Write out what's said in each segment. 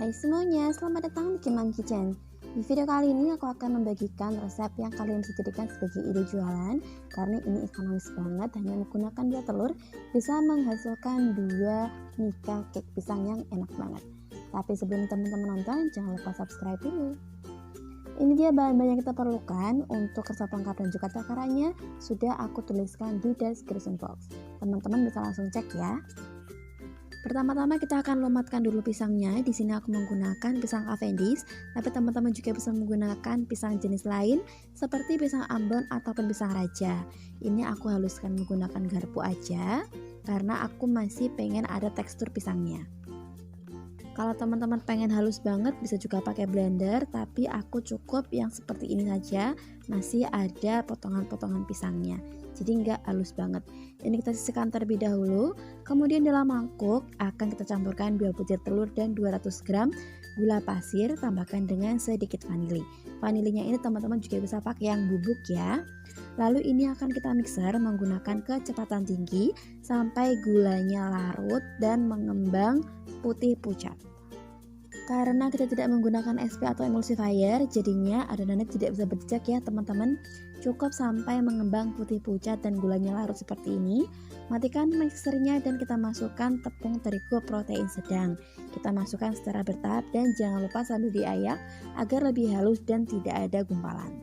Hai semuanya, selamat datang di Kimam Kitchen. Di video kali ini aku akan membagikan resep yang kalian bisa jadikan sebagai ide jualan. Karena ini ekonomis banget, hanya menggunakan 2 telur bisa menghasilkan 2 mika cake pisang yang enak banget. Tapi sebelum teman-teman nonton, jangan lupa subscribe dulu. Ini dia bahan-bahan yang kita perlukan. Untuk resep lengkap dan juga takarannya sudah aku tuliskan di description box. Teman-teman bisa langsung cek ya. Pertama-tama kita akan lomatkan dulu pisangnya. Di sini aku menggunakan pisang Cavendish, tapi teman-teman juga bisa menggunakan pisang jenis lain seperti pisang ambon ataupun pisang raja. Ini aku haluskan menggunakan garpu aja karena aku masih pengen ada tekstur pisangnya. Kalau teman-teman pengen halus banget bisa juga pakai blender, tapi aku cukup yang seperti ini saja, masih ada potongan-potongan pisangnya, jadi nggak halus banget. Ini kita sisihkan terlebih dahulu. Kemudian dalam mangkuk akan kita campurkan 2 butir telur dan 200 gram gula pasir, tambahkan dengan sedikit vanili. Vanilinya ini teman-teman juga bisa pakai yang bubuk ya. Lalu ini akan kita mixer menggunakan kecepatan tinggi sampai gulanya larut dan mengembang putih pucat. Karena kita tidak menggunakan SP atau emulsifier, jadinya adonannya tidak bisa berjejak ya teman-teman. Cukup sampai mengembang putih pucat dan gulanya larut seperti ini. Matikan mixernya dan kita masukkan tepung terigu protein sedang. Kita masukkan secara bertahap dan jangan lupa sambil diayak agar lebih halus dan tidak ada gumpalan.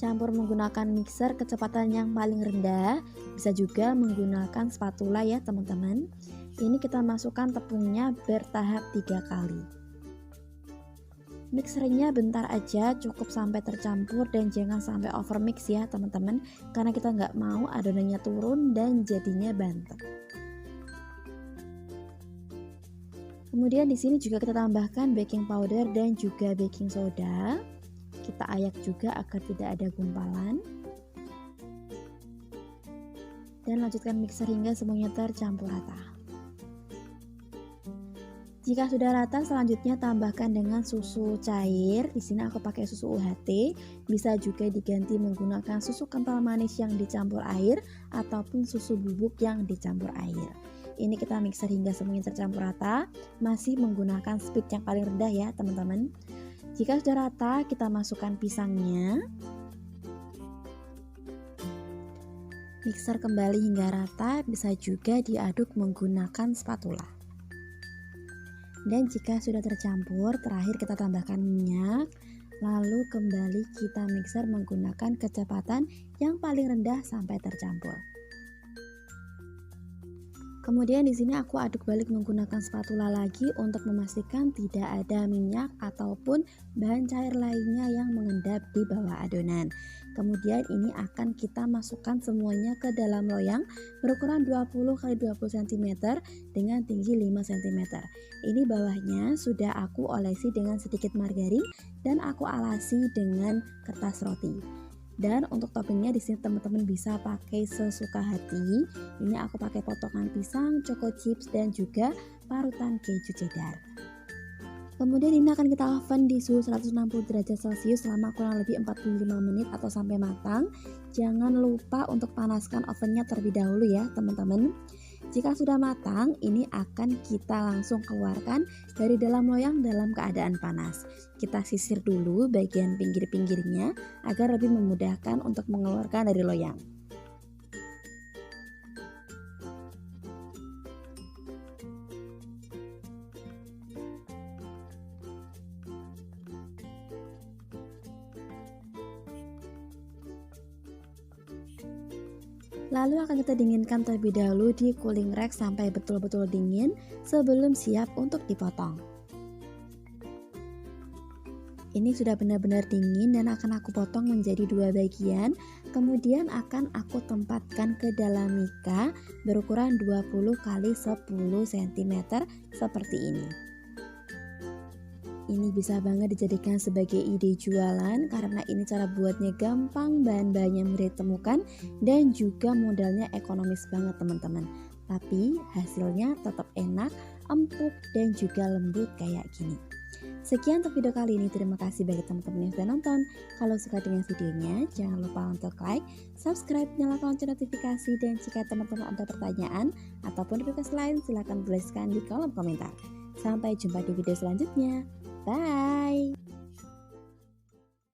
Campur menggunakan mixer kecepatan yang paling rendah, bisa juga menggunakan spatula ya teman-teman. Ini kita masukkan tepungnya bertahap 3 kali. Mixernya bentar aja, cukup sampai tercampur dan jangan sampai overmix ya teman-teman, karena kita nggak mau adonannya turun dan jadinya bantet. Kemudian di sini juga kita tambahkan baking powder dan juga baking soda. Kita ayak juga agar tidak ada gumpalan. Dan lanjutkan mixer hingga semuanya tercampur rata. Jika sudah rata, selanjutnya tambahkan dengan susu cair. Di sini aku pakai susu UHT. Bisa juga diganti menggunakan susu kental manis yang dicampur air ataupun susu bubuk yang dicampur air. Ini kita mixer hingga semuanya tercampur rata. Masih menggunakan speed yang paling rendah ya teman-teman. Jika sudah rata, kita masukkan pisangnya. Mixer kembali hingga rata, bisa juga diaduk menggunakan spatula. Dan jika sudah tercampur, terakhir kita tambahkan minyak. Lalu kembali kita mixer menggunakan kecepatan yang paling rendah sampai tercampur. Kemudian di sini aku aduk balik menggunakan spatula lagi untuk memastikan tidak ada minyak ataupun bahan cair lainnya yang mengendap di bawah adonan. Kemudian ini akan kita masukkan semuanya ke dalam loyang berukuran 20 x 20 cm dengan tinggi 5 cm. Ini bawahnya sudah aku olesi dengan sedikit margarin dan aku alasi dengan kertas roti. Dan untuk toppingnya di sini teman-teman bisa pakai sesuka hati. Ini aku pakai potongan pisang, choco chips dan juga parutan keju cheddar. Kemudian ini akan kita oven di suhu 160 derajat Celcius selama kurang lebih 45 menit atau sampai matang. Jangan lupa untuk panaskan ovennya terlebih dahulu ya teman-teman. Jika sudah matang, ini akan kita langsung keluarkan dari dalam loyang dalam keadaan panas. Kita sisir dulu bagian pinggir-pinggirnya agar lebih memudahkan untuk mengeluarkan dari loyang. Lalu akan kita dinginkan terlebih dahulu di cooling rack sampai betul-betul dingin sebelum siap untuk dipotong. Ini sudah benar-benar dingin dan akan aku potong menjadi 2 bagian. Kemudian akan aku tempatkan ke dalam mika berukuran 20 x 10 cm seperti ini. Ini bisa banget dijadikan sebagai ide jualan karena ini cara buatnya gampang, bahan-bahannya mudah ditemukan dan juga modalnya ekonomis banget teman-teman. Tapi hasilnya tetap enak, empuk dan juga lembut kayak gini. Sekian untuk video kali ini. Terima kasih bagi teman-teman yang sudah nonton. Kalau suka dengan videonya, jangan lupa untuk like, subscribe, nyalakan lonceng notifikasi, dan jika teman-teman ada pertanyaan ataupun request lain, silahkan tuliskan di kolom komentar. Sampai jumpa di video selanjutnya. Bye!